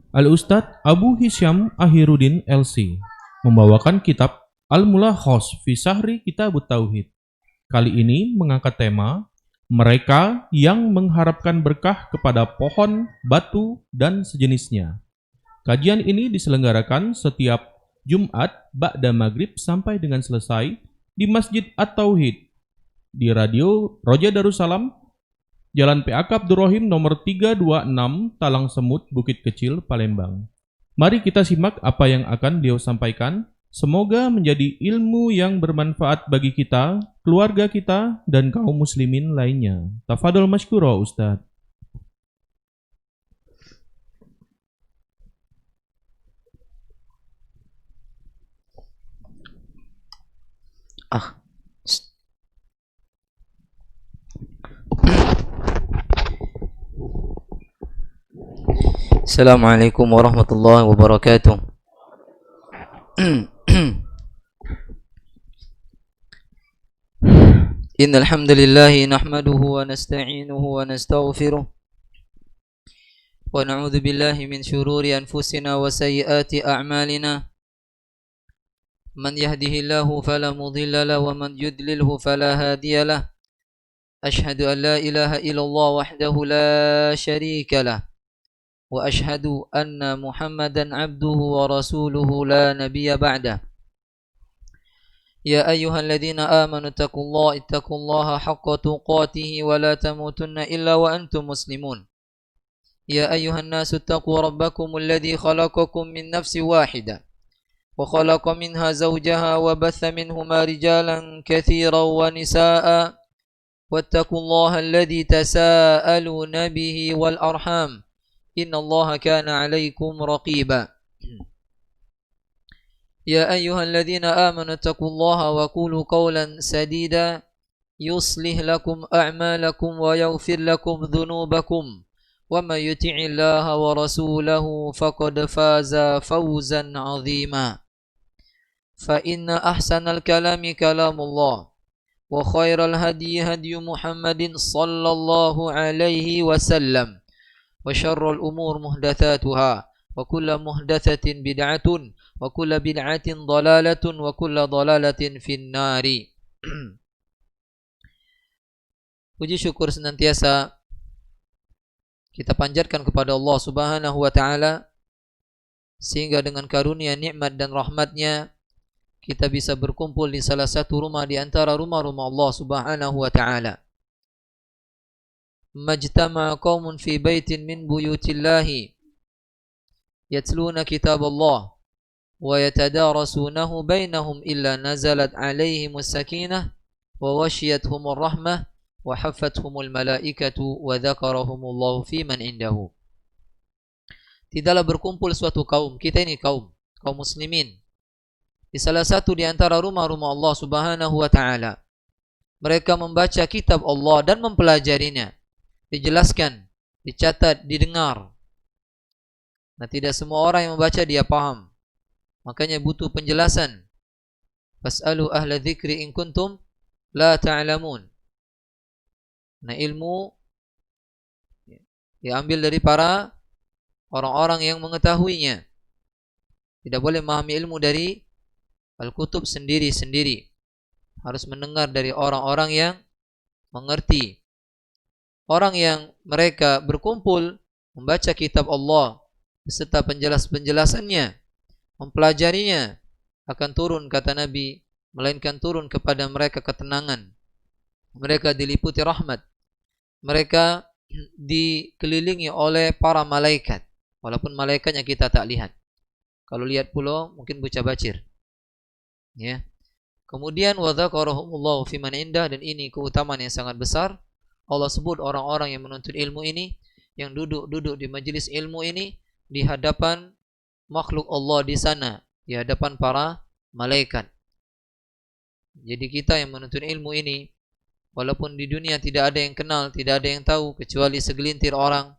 Al-Ustadz Abu Hisyam Ahiruddin LC membawakan kitab Al-Mulakhos fi Syahri Kitabut Tauhid. Kali ini mengangkat tema mereka yang mengharapkan berkah kepada pohon, batu, dan sejenisnya. Kajian ini diselenggarakan setiap Jumat ba'da maghrib sampai dengan selesai di Masjid At-Tauhid di Radio Roja Darussalam, Jalan PAK Abdurrahim nomor 326, Talang Semut, Bukit Kecil, Palembang. Mari kita simak apa yang akan beliau sampaikan. Semoga menjadi ilmu yang bermanfaat bagi kita, keluarga kita, dan kaum muslimin lainnya. Tafadhol masykura, Ustaz. Assalamualaikum warahmatullahi wabarakatuh. Innal hamdalillah nahmaduhu wa nasta'inuhu wa nastaghfiruh wa na'udzu billahi min shururi anfusina wa sayyiati a'malina. Man yahdihillahu fala mudilla lahu wa man yudlilhu fala hadiya lahu. Ashhadu an la ilaha illallah wahdahu la syarika lahu wa ashhadu anna Muhammadan abduhu wa rasuluhu la nabiyya ba'dah. Ya ayyuhalladzina amanu ittaqullaha haqqa tuqatih wa la tamutunna illa wa antum muslimun. Ya ayyuhan nasu ittaqu rabbakumul ladzi khalaqakum min nafsin wahidah wa khalaqa minha zawjaha wa batha minhuma rijalan katsiran wa nisaa'a wattaqullaha alladzi tasaaluna bihi wal arham innallaha kana 'alaykum raqiba. يا أيها الذين آمنوا اتقوا الله وقولوا قولا سديدا يصلح لكم أعمالكم ويغفر لكم ذنوبكم ومن يطع الله ورسوله فقد فاز فوزا عظيما فإن أحسن الكلام كلام الله وخير الهدي هدي محمد صلى الله عليه وسلم وشر الأمور محدثاتها وكل محدثة بدعة wa kullu bid'atin dhalalatun wa kullu dhalalatin finnari. Puji syukur senantiasa kita panjatkan kepada Allah Subhanahu wa taala sehingga dengan karunia, nikmat dan rahmatnya kita bisa berkumpul di salah satu rumah di antara rumah-rumah Allah Subhanahu wa taala. Majtama'a qaumun fi baitin min buyutillahi yatluna kitab Allah ويتدارسونه بينهم إلا نزلت عليهم السكينة ووشيتهم الرحمة وحفتهم الملائكة وذكرهم الله في من عنده. Tidaklah berkumpul suatu kaum, kita ini kaum muslimin, di salah satu di antara rumah-rumah Allah Subhanahu wa taala. Mereka membaca kitab Allah dan mempelajarinya, dijelaskan, dicatat, didengar. Nah, tidak semua orang yang membaca dia paham. Makanya butuh penjelasan. Fas'alu ahla dzikri in kuntum la ta'lamun. Nah, ilmu diambil dari para orang-orang yang mengetahuinya. Tidak boleh memahami ilmu dari al-kutub sendiri-sendiri. Harus mendengar dari orang-orang yang mengerti. Orang yang mereka berkumpul membaca kitab Allah beserta penjelasannya, mempelajarinya, akan turun, kata Nabi, melainkan turun kepada mereka ketenangan. Mereka diliputi rahmat. Mereka dikelilingi oleh para malaikat, walaupun malaikatnya kita tak lihat. Kalau lihat pula mungkin baca bacir. Ya. Kemudian wa dzakarahumullahu fi man indah, dan ini keutamaan yang sangat besar. Allah sebut orang-orang yang menuntut ilmu ini, yang duduk di majelis ilmu ini di hadapan makhluk Allah di sana, di hadapan para malaikat. Jadi kita yang menuntut ilmu ini, walaupun di dunia tidak ada yang kenal, tidak ada yang tahu kecuali segelintir orang,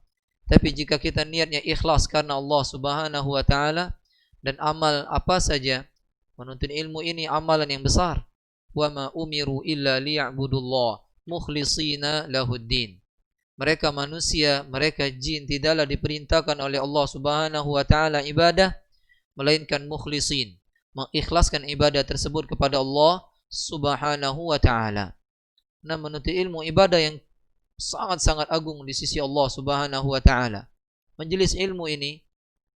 tapi jika kita niatnya ikhlas karena Allah Subhanahu wa taala, dan amal apa saja, menuntut ilmu ini amalan yang besar. Wa ma umiru illa liya'budullah mukhlishina lahuddin. mereka manusia, mereka jin tidaklah diperintahkan oleh Allah Subhanahu wa taala ibadah melainkan mukhlisin, mengikhlaskan ibadah tersebut kepada Allah Subhanahu wa taala. Nah, menuntut ilmu ibadah yang sangat-sangat agung di sisi Allah Subhanahu wa taala. Majelis ilmu ini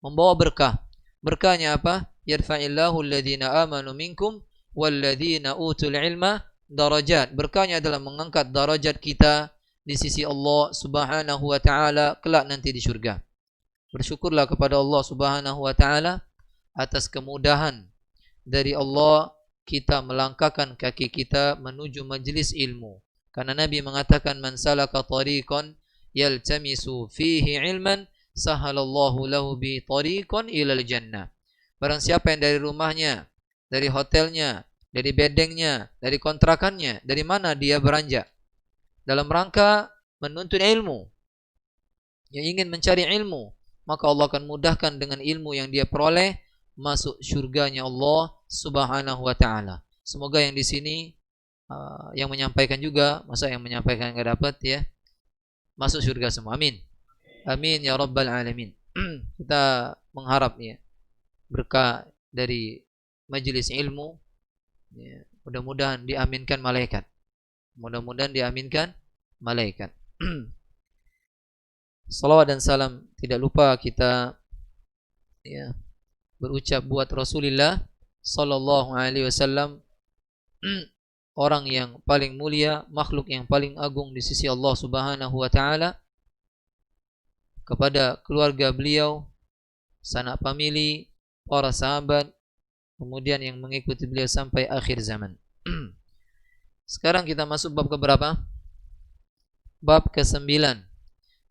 membawa berkah. Berkahnya apa? Yarfa'illahu alladhina amanu minkum walladhina utul ilma darajat. Berkahnya adalah mengangkat darajat kita di sisi Allah Subhanahu wa taala kelak nanti di surga. Bersyukurlah kepada Allah Subhanahu wa taala atas kemudahan dari Allah kita melangkahkan kaki kita menuju majlis ilmu. Karena Nabi mengatakan man salaka tariqan yaltamisu fihi ilman sahalallahu lahu bi tariqan ilal jannah. Barang siapa yang dari rumahnya, dari hotelnya, dari bedengnya, dari kontrakannya, dari mana dia beranjak dalam rangka menuntut ilmu, yang ingin mencari ilmu, maka Allah akan mudahkan dengan ilmu yang dia peroleh masuk syurganya Allah Subhanahu wa taala. Semoga yang di sini yang menyampaikan juga, masa yang menyampaikan enggak dapat ya, masuk surga semua. Amin. Amin ya rabbal alamin. Kita mengharap ya berkah dari majelis ilmu ya, mudah-mudahan diaminkan malaikat. Mudah-mudahan diaminkan malaikat. Salawat dan salam tidak lupa kita ya berucap buat Rasulullah sallallahu alaihi wasallam, orang yang paling mulia, makhluk yang paling agung di sisi Allah Subhanahu wa taala, kepada keluarga beliau, sanak famili, para sahabat, kemudian yang mengikuti beliau sampai akhir zaman. Sekarang kita masuk bab keberapa? Bab ke-9.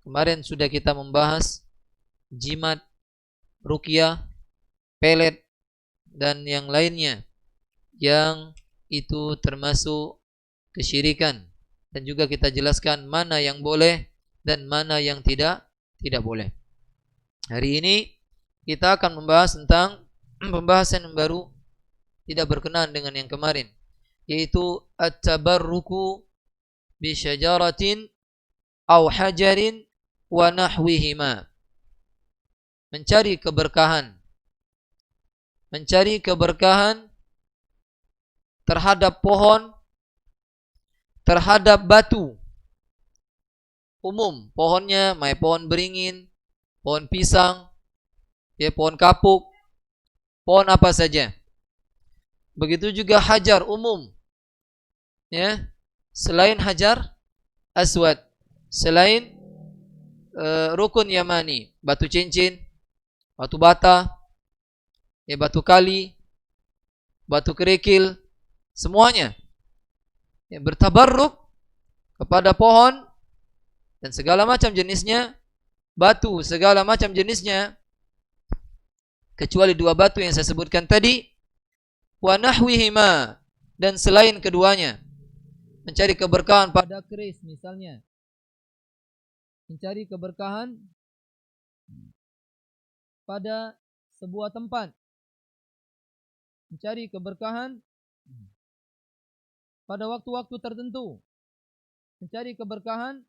Kemarin sudah kita membahas jimat, ruqyah, pelet, dan yang lainnya yang itu termasuk kesyirikan, dan juga kita jelaskan mana yang boleh dan mana yang tidak boleh. Hari ini kita akan membahas tentang pembahasan yang baru, tidak berkenaan dengan yang kemarin, yaitu at-tabarruku bi syajaratin aw hajarin wa nahwihima. Mencari keberkahan terhadap pohon, terhadap batu. Umum, pohonnya mai pohon beringin, pohon pisang, ya pohon kapuk, pohon apa saja. Begitu juga hajar umum. Ya, selain hajar aswad, selain rukun yamani, batu cincin, batu bata, ya batu kali, batu kerikil, semuanya ya, bertabarruk kepada pohon dan segala macam jenisnya, batu segala macam jenisnya, kecuali dua batu yang saya sebutkan tadi, wa nahwihima, dan selain keduanya. Mencari keberkahan pada keris misalnya, mencari keberkahan pada sebuah tempat, mencari keberkahan pada waktu-waktu tertentu, mencari keberkahan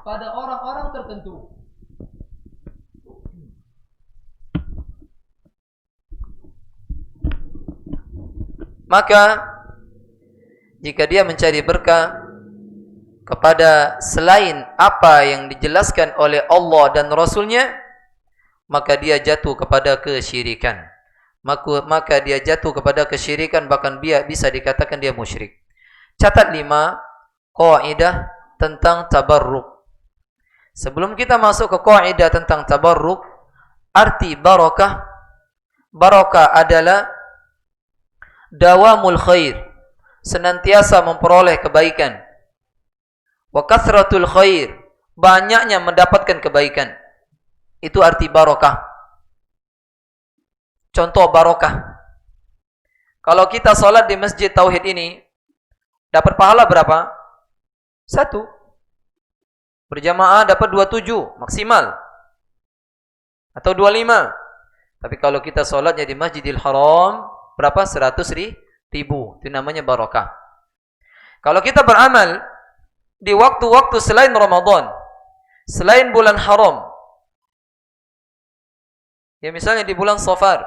pada orang-orang tertentu. Maka jika dia mencari berkah kepada selain apa yang dijelaskan oleh Allah dan Rasulnya, maka dia jatuh kepada kesyirikan. Maka dia jatuh kepada kesyirikan, bahkan dia bisa dikatakan dia musyrik. Catat 5 kaidah tentang tabarruk. Sebelum kita masuk ke kaidah tentang tabarruk, arti barakah. Barakah adalah dawamul khair, senantiasa memperoleh kebaikan. Wa kathratul khair, banyaknya mendapatkan kebaikan. Itu arti barakah. Contoh barakah, kalau kita sholat di masjid tauhid ini, dapat pahala berapa? 1. Berjamaah dapat 27 maksimal, atau 25. Tapi kalau kita sholatnya di Masjidil Haram, berapa? 100.000. Itu namanya barakah. Kalau kita beramal di waktu-waktu selain Ramadan, selain bulan haram. Ya misalnya di bulan Safar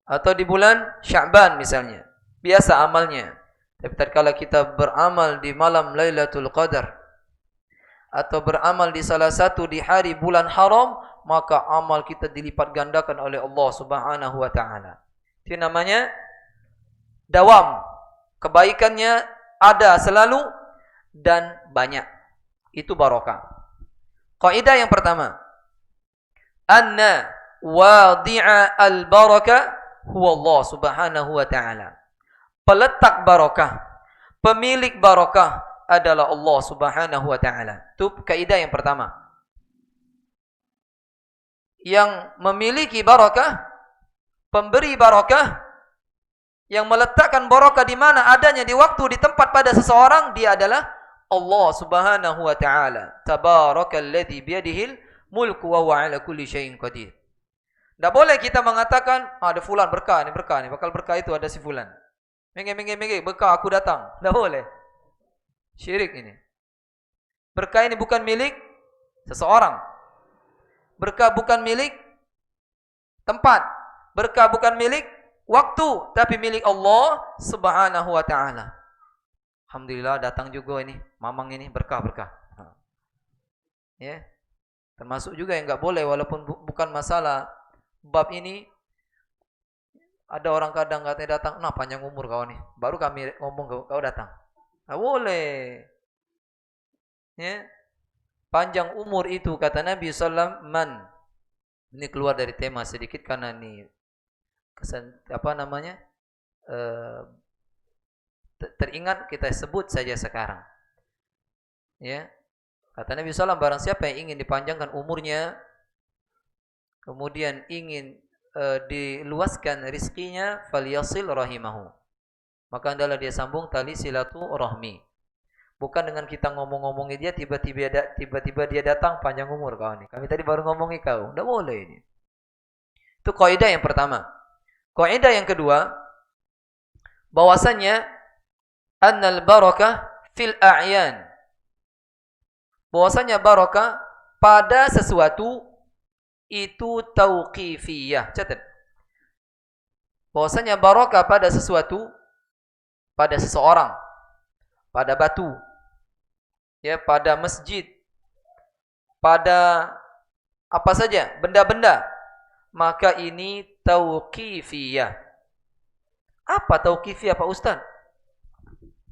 atau di bulan Sya'ban misalnya. Biasa amalnya. Tapi tatkala kita beramal di malam Lailatul Qadar atau beramal di salah satu di hari bulan haram, maka amal kita dilipat gandakan oleh Allah Subhanahu wa taala. Itu namanya dawam. Kebaikannya ada selalu dan banyak. Itu barokah. Kaidah yang pertama, anna wadi'a al-barakah huwa Allah Subhanahu wa taala. Peletak barokah, pemilik barokah adalah Allah Subhanahu wa taala. Itu kaidah yang pertama. Yang memiliki barokah, pemberi barokah, yang meletakkan barokah di mana adanya, di waktu, di tempat, pada seseorang, dia adalah Allah Subhanahu wa taala. Tabarakalladzi biyadihil mulku wa huwa ala kulli syai'in qadir. Tidak boleh kita mengatakan, ada fulan berkah, ini bakal berkah itu ada si fulan. Mengge, berkah aku datang. Tidak boleh. Syirik ini. Berkah ini bukan milik seseorang. Berkah bukan milik tempat. Berkah bukan milik waktu, tapi milik Allah Subhanahu wa taala. Alhamdulillah datang juga ini, mamang ini berkah-berkah. Ya. Termasuk juga yang enggak boleh, walaupun bukan masalah bab ini. Ada orang kadang katanya datang, nah panjang umur kau nih. Baru kami ngomong kau datang. Enggak boleh. Ya. Panjang umur itu kata Nabi sallallahu alaihi wasallam, ini keluar dari tema sedikit karena ini teringat, kita sebut saja sekarang. Ya. Kata Nabi sallallahu alaihi wasallam, barang siapa yang ingin dipanjangkan umurnya, kemudian ingin diluaskan rizkinya, falyasil rahimahu, maka hendaklah dia sambung tali silaturahmi. Bukan dengan kita ngomong-ngomongin dia, tiba-tiba dia datang panjang umur kau nih. Kami tadi baru ngomongin kau. Tidak boleh ini. Itu kaidah yang pertama. Kaidah yang kedua, bahwasanya annal barakah fil a'yan. Bahwasanya barakah pada sesuatu itu tauqifiyah. Catat. Bahwasanya barakah pada sesuatu, pada seseorang, pada batu, ya, pada masjid, pada apa saja, benda-benda, maka ini tauqifiyah. Apa tauqifiyah Pak Ustaz?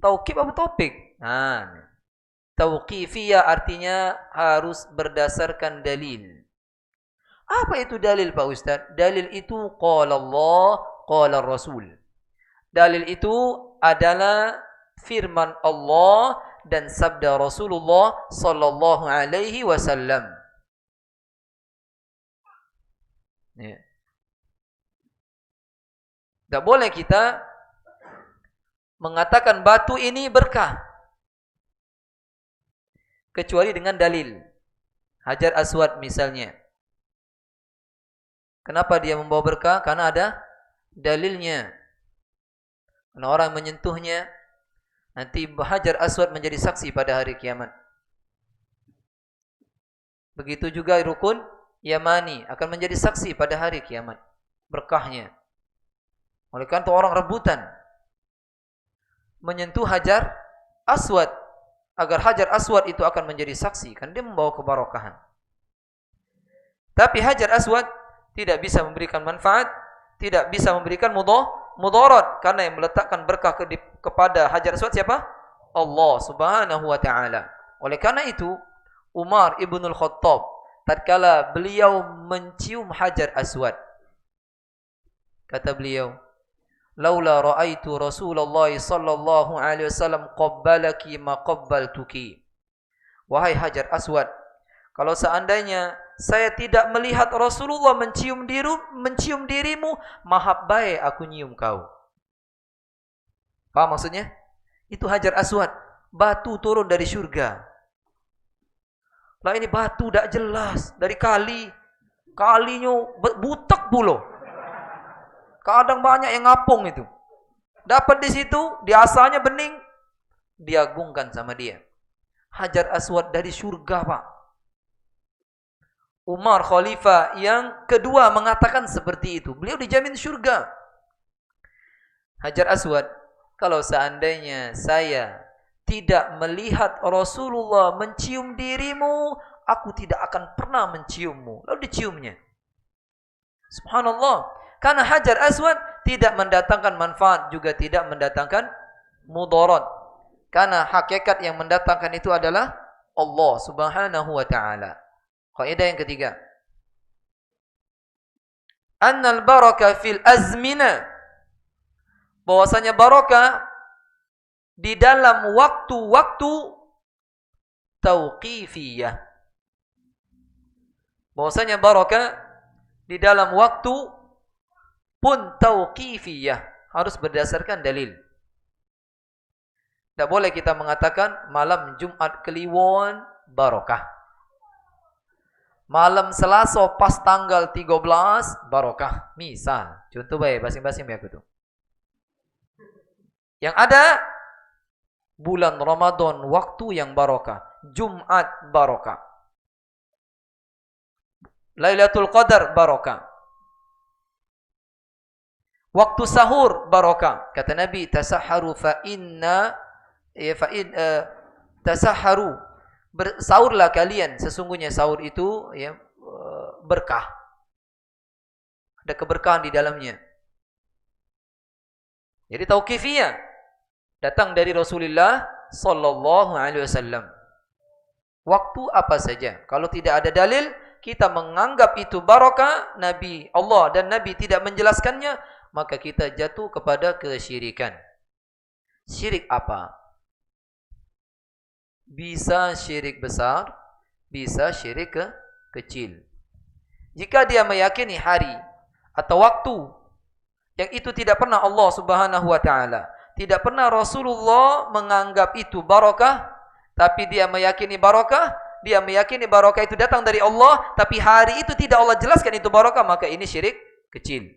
Tauqif apa topik? Nah, tauqifiyah artinya harus berdasarkan dalil. Apa itu dalil Pak Ustaz? Dalil itu qala Allah, qala Rasul. Dalil itu adalah firman Allah dan sabda Rasulullah sallallahu alaihi wasallam. Ya. Tidak boleh kita mengatakan batu ini berkah kecuali dengan dalil. Hajar Aswad misalnya. Kenapa dia membawa berkah? Karena ada dalilnya. Karena orang menyentuhnya, nanti Hajar Aswad menjadi saksi pada hari kiamat. Begitu juga rukun Yamani akan menjadi saksi pada hari kiamat. Berkahnya. Oleh karena itu orang rebutan menyentuh Hajar Aswad, agar Hajar Aswad itu akan menjadi saksi, kan dia membawa kebarokahan. Tapi Hajar Aswad tidak bisa memberikan manfaat, tidak bisa memberikan mudarat, karena yang meletakkan berkah kepada Hajar Aswad siapa? Allah Subhanahu wa taala. Oleh karena itu Umar ibnul Khattab tatkala beliau mencium Hajar Aswad, kata beliau, laula ra'aitu Rasulullah sallallahu alaihi wasallam qabbalaki ma qabbaltuki. Wahai Hajar Aswad, kalau seandainya saya tidak melihat Rasulullah mencium dirimu, mahabbai aku nyium kau. Paham maksudnya? Itu Hajar Aswad, batu turun dari surga. Lah ini batu tak jelas dari kalinya butek pula. Kadang banyak yang ngapung itu. Dapat di situ, di asalnya bening, diagungkan sama dia. Hajar Aswad dari surga, Pak. Umar khalifah yang kedua mengatakan seperti itu. Beliau dijamin surga. Hajar Aswad, kalau seandainya saya tidak melihat Rasulullah mencium dirimu, aku tidak akan pernah menciummu. Lalu diciumnya. Subhanallah. Karena Hajar Aswad tidak mendatangkan manfaat, juga tidak mendatangkan mudarat. Karena hakikat yang mendatangkan itu adalah Allah Subhanahu wa ta'ala. Kaidah yang ketiga. Annal baraka fil azmina. Bahwasanya barakah di dalam waktu-waktu tauqifiyah. Bahwasanya barakah di dalam waktu pun tauqifiyah, harus berdasarkan dalil. Tidak boleh kita mengatakan malam Jumat Kliwon barakah. Malam Selasa pas tanggal 13 barakah. Misal, contoh baik basing-basing ya gitu. Yang ada bulan Ramadan waktu yang barakah, Jumat barakah. Lailatul Qadar barakah. Waktu sahur barakah. Kata Nabi, tasahharu tasahharu. Sahurlah kalian, sesungguhnya sahur itu ya berkah. Ada keberkahan di dalamnya. Jadi tauqifiyah datang dari Rasulullah sallallahu alaihi wasallam. Waktu apa saja. Kalau tidak ada dalil, kita menganggap itu barakah, Nabi Allah dan Nabi tidak menjelaskannya, maka kita jatuh kepada kesyirikan. Syirik apa? Bisa syirik besar, bisa syirik kecil. Jika dia meyakini hari atau waktu yang itu tidak pernah Allah Subhanahu wa ta'ala, tidak pernah Rasulullah menganggap itu barakah, tapi dia meyakini barakah, itu datang dari Allah, tapi hari itu tidak Allah jelaskan itu barakah, maka ini syirik kecil.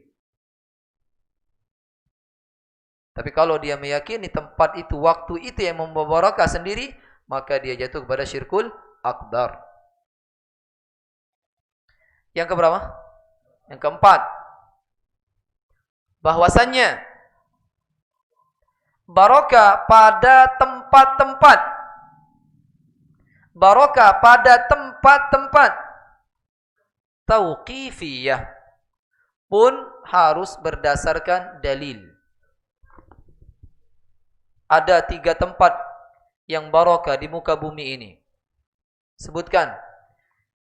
Tapi kalau dia meyakini tempat itu, waktu itu yang membawa barakah sendiri, maka dia jatuh kepada syirkul akbar. Yang keberapa? Yang keempat. Bahwasannya barakah pada tempat-tempat. Barakah pada tempat-tempat tauqifiyah pun harus berdasarkan dalil. Ada 3 tempat yang barakah di muka bumi ini. Sebutkan.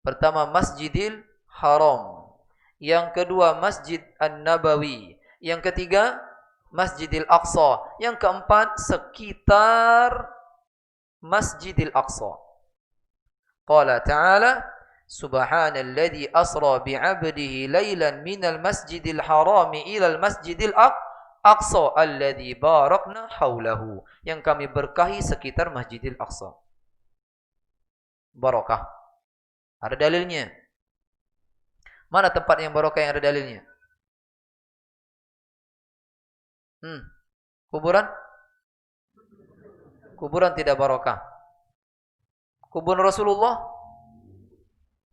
Pertama, Masjidil Haram. Yang kedua, Masjid An-Nabawi. Yang ketiga, Masjidil Aqsa. Yang keempat, sekitar Masjidil Aqsa. Qala ta'ala, Subhanalladzi asra bi'abdihi laylan minal masjidil harami ilal masjidil Aqsa alladzi barakna haulahu, yang kami berkahi sekitar Masjidil Aqsa. Barakah. Ada dalilnya. Mana tempat yang barakah yang ada dalilnya? Kuburan? Kuburan tidak barakah. Kuburan Rasulullah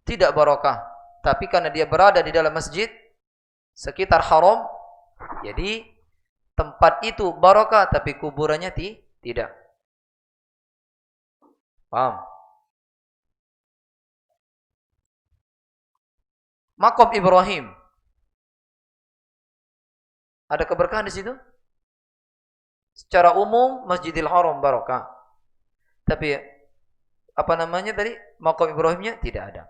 tidak barakah. Tapi karena dia berada di dalam masjid sekitar haram, jadi tempat itu barakah, tapi kuburannya tidak. Paham? Maqam Ibrahim. Ada keberkahan di situ? Secara umum Masjidil Haram barakah. Tapi apa namanya tadi? Maqam Ibrahimnya tidak ada.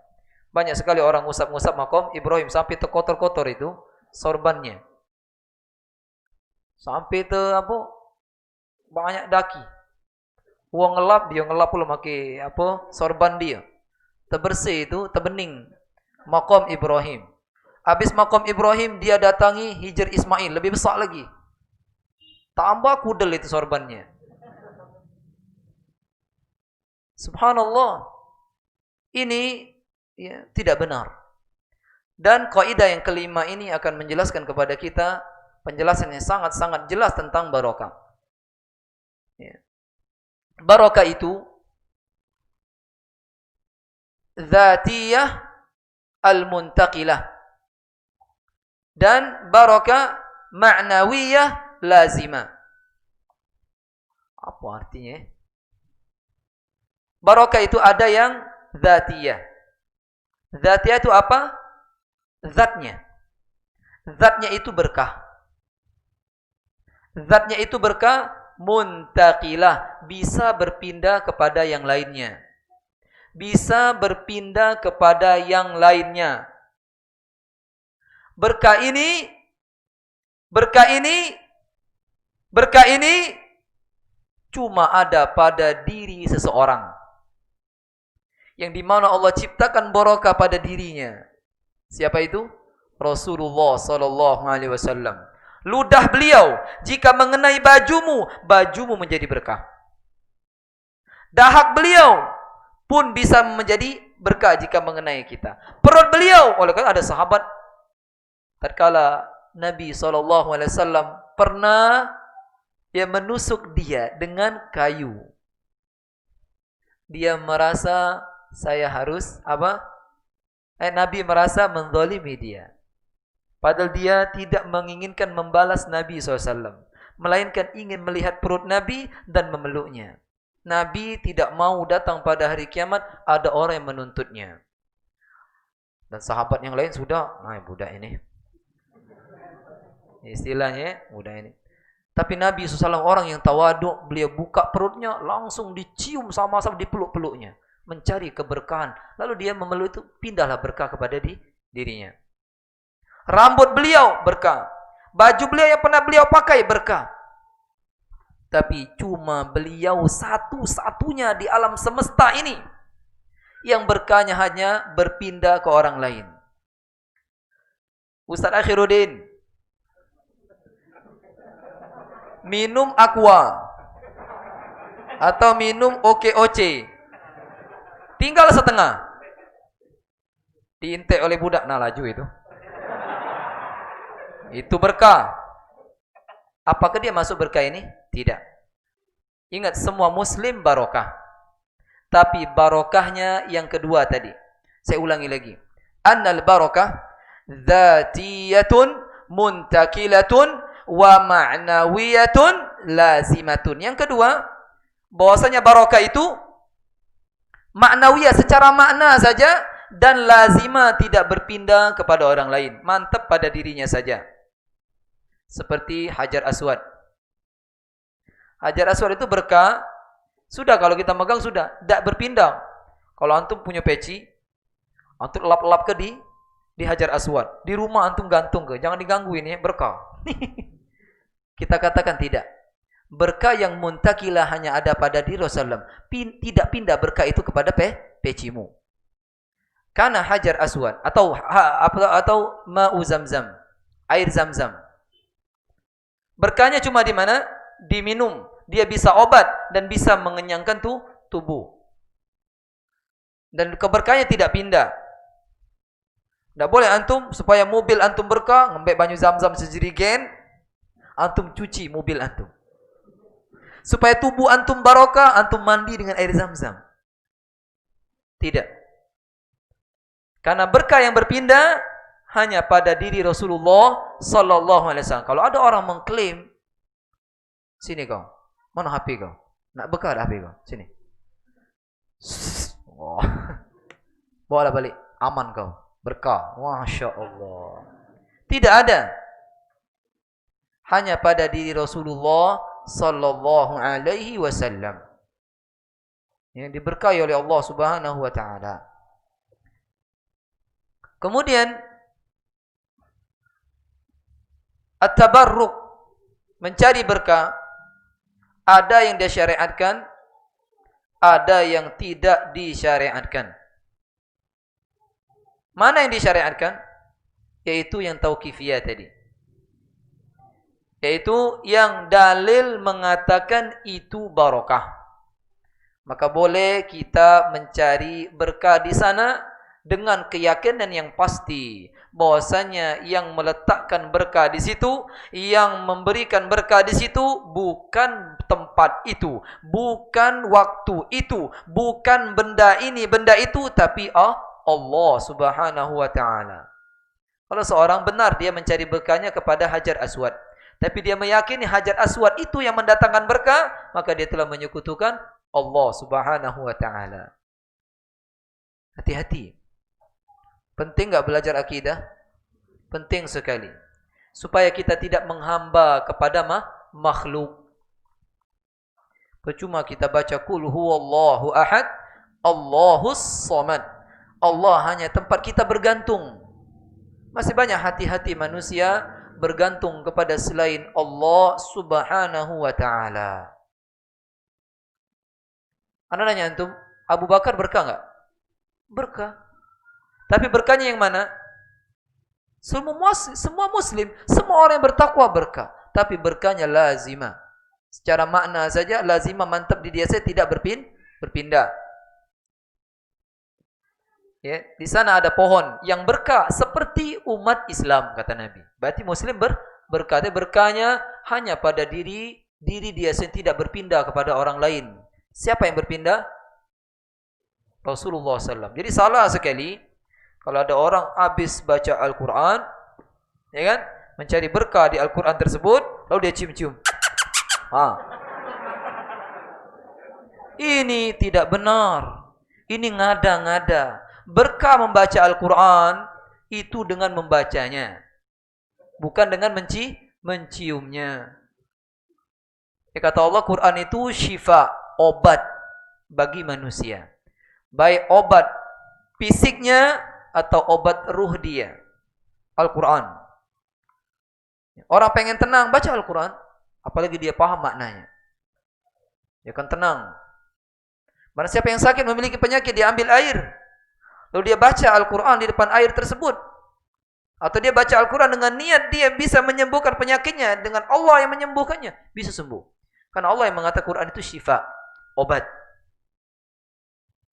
Banyak sekali orang ngusap-ngusap maqam Ibrahim sampai terkotor-kotor itu sorbannya. Sampai banyak daki. Uang ngelap, dia ngelap pula pakai sorban dia. Terbersih itu, terbening maqam Ibrahim. Habis maqam Ibrahim dia datangi Hijr Ismail, lebih besar lagi. Tambah kudel itu sorbannya. Subhanallah. Ini ya, tidak benar. Dan kaidah yang kelima ini akan menjelaskan kepada kita penjelasan yang sangat-sangat jelas tentang barakah. Ya. Barakah itu dzatiyah al-muntaqilah. Dan barakah ma'nawiyah lazimah. Apa artinya? Barakah itu ada yang dzatiyah. Dzatiyah itu apa? Zatnya. Zatnya itu berkah. Zatnya itu berkah, muntaqilah, bisa berpindah kepada yang lainnya. Bisa berpindah kepada yang lainnya. Berkah ini cuma ada pada diri seseorang. Yang dimana Allah ciptakan barakah pada dirinya. Siapa itu? Rasulullah sallallahu alaihi wasallam. Ludah beliau jika mengenai bajumu, bajumu menjadi berkah. Dahak beliau pun bisa menjadi berkah jika mengenai kita. Perut beliau, oleh karena ada sahabat tatkala Nabi SAW pernah menusuk dia dengan kayu. Dia merasa saya harus Nabi merasa menzalimi dia. Padahal dia tidak menginginkan membalas Nabi SAW. Melainkan ingin melihat perut Nabi dan memeluknya. Nabi tidak mau datang pada hari kiamat, ada orang yang menuntutnya. Dan sahabat yang lain sudah, budak ini. Istilahnya, budak ini. Tapi Nabi SAW orang yang tawaduk, beliau buka perutnya, langsung dicium sama-sama dipeluk-peluknya. Mencari keberkahan. Lalu dia memeluk itu, pindahlah berkah kepada dirinya. Rambut beliau berkah. Baju beliau yang pernah beliau pakai berkah. Tapi cuma beliau satu-satunya di alam semesta ini yang berkahnya hanya berpindah ke orang lain. Ustaz Akhiruddin, minum aqua atau minum OKOC, tinggal setengah, diintek oleh budak, laju itu. Itu berkah. Apakah dia masuk berkah ini? Tidak. Ingat, semua muslim barokah. Tapi barokahnya yang kedua tadi. Saya ulangi lagi. Annal barokah dzatiyatun muntaqilatun wa ma'nawiyatun lazimatun. Yang kedua, bahwasanya barokah itu ma'nawiyah secara makna saja dan lazimah tidak berpindah kepada orang lain. Mantap pada dirinya saja. Seperti Hajar Aswad. Hajar Aswad itu berkah. Sudah kalau kita megang sudah, tidak berpindah. Kalau antum punya peci, antum lap-lap ke di Hajar Aswad. Di rumah antum gantung ke, jangan digangguin ya, berkah. Kita katakan tidak. Berkah yang muntakilah hanya ada pada diri Rasulullah. Tidak pindah berkah itu kepada pecimu. Karena Hajar Aswad atau ma'u zamzam, air zam-zam. Berkahnya cuma di mana? Diminum. Dia bisa obat dan bisa mengenyangkan tubuh. Dan keberkahnya tidak pindah. Tidak boleh antum supaya mobil antum berkah, ngambil banyu zam-zam sejerigen, antum cuci mobil antum. Supaya tubuh antum barokah, antum mandi dengan air zam-zam. Tidak. Karena berkah yang berpindah hanya pada diri Rasulullah sallallahu alaihi wasallam. Kalau ada orang mengklaim, sini kau, mana HP kau? Nak berkah dah HP kau? Sini. Oh. Bawalah balik, aman kau, berkah. Masya Allah. Tidak ada. Hanya pada diri Rasulullah sallallahu alaihi wasallam yang diberkahi oleh Allah Subhanahu wa taala. Kemudian at-tabarruk, mencari berkah, ada yang disyariatkan, ada yang tidak disyariatkan. Mana yang disyariatkan? Yaitu yang tauqifiyah tadi. Yaitu yang dalil mengatakan itu barokah. Maka boleh kita mencari berkah di sana dengan keyakinan yang pasti bahwasanya yang meletakkan berkah di situ, yang memberikan berkah di situ bukan tempat itu, bukan waktu itu, bukan benda ini, benda itu, tapi Allah Subhanahu wa taala. Kalau seorang benar dia mencari berkahnya kepada Hajar Aswad, tapi dia meyakini Hajar Aswad itu yang mendatangkan berkah, maka dia telah menyekutukan Allah Subhanahu wa taala. Hati-hati. Penting enggak belajar akidah? Penting sekali. Supaya kita tidak menghamba kepada makhluk. Percuma kita baca qul huwallahu ahad, Allahus samad. Allah hanya tempat kita bergantung. Masih banyak hati-hati manusia bergantung kepada selain Allah Subhanahu wa taala. Anda nanya antum, Abu Bakar berkah enggak? Berkah. Tapi berkahnya yang mana? Semua muslim, semua orang yang bertakwa berkah. Tapi berkahnya lazimah. Secara makna saja lazimah mantap di dia saya tidak berpindah. Ya, di sana ada pohon yang berkah seperti umat Islam kata Nabi. Berarti muslim berkah. Berkahnya hanya pada diri dia sendiri, tidak berpindah kepada orang lain. Siapa yang berpindah? Rasulullah SAW. Jadi salah sekali kalau ada orang habis baca Al-Quran, ya kan, mencari berkah di Al-Quran tersebut, lalu dia cium-cium. Ini tidak benar. Ini ngada-ngada. Berkah membaca Al-Quran itu dengan membacanya, bukan dengan menciumnya. Ya, kata Allah, Quran itu syifa, obat bagi manusia. Baik obat fisiknya atau obat ruh dia. Al-Quran. Orang pengen tenang, baca Al-Quran. Apalagi dia paham maknanya. Dia akan tenang. Barang siapa yang sakit memiliki penyakit, dia ambil air. Lalu dia baca Al-Quran di depan air tersebut. Atau dia baca Al-Quran dengan niat dia bisa menyembuhkan penyakitnya. Dengan Allah yang menyembuhkannya. Bisa sembuh. Karena Allah yang mengatakan Quran itu syifa. Obat.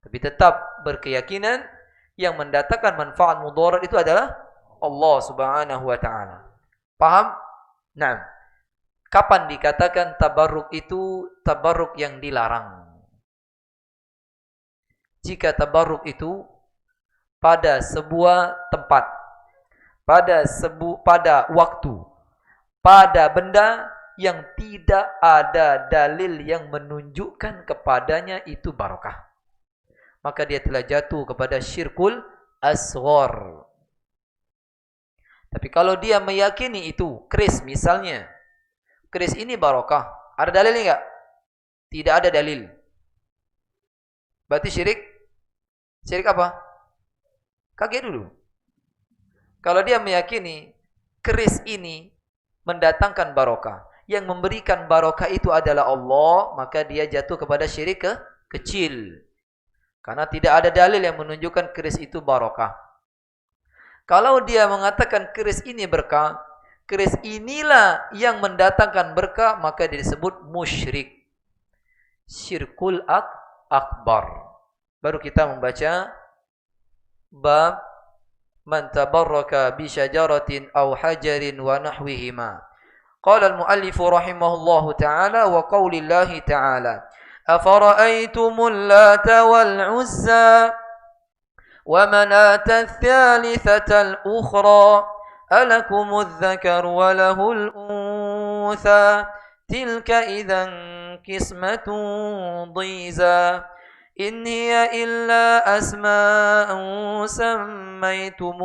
Tapi tetap berkeyakinan yang mendatangkan manfaat mudarat itu adalah Allah Subhanahu wa taala. Paham? Nah, kapan dikatakan tabarruk itu tabarruk yang dilarang? Jika tabarruk itu pada sebuah tempat, pada waktu, pada benda yang tidak ada dalil yang menunjukkan kepadanya itu barokah, maka dia telah jatuh kepada syirkul asghar. Tapi kalau dia meyakini itu keris misalnya, keris ini barokah, ada dalilnya enggak? Tidak ada dalil. Berarti syirik. Syirik apa? Kaget dulu. Kalau dia meyakini keris ini mendatangkan barokah, yang memberikan barokah itu adalah Allah, maka dia jatuh kepada syirik kecil. Karena tidak ada dalil yang menunjukkan keris itu barokah. Kalau dia mengatakan keris ini berkah, keris inilah yang mendatangkan berkah, maka dia disebut musyrik. Syirkul akbar. Baru kita membaca bab man tabarraka bi syajaratin aw hajarin wa nahwihima. Qala al-muallif rahimahullahu ta'ala wa qaulillahi ta'ala afara'aytumul lata wal uzza wa manata ats-tsalitsata al-ukhra alakumudz dzakaru wa lahul untha tilka idzan qismatun dhiza in hiya illa asma'un sammaytumuha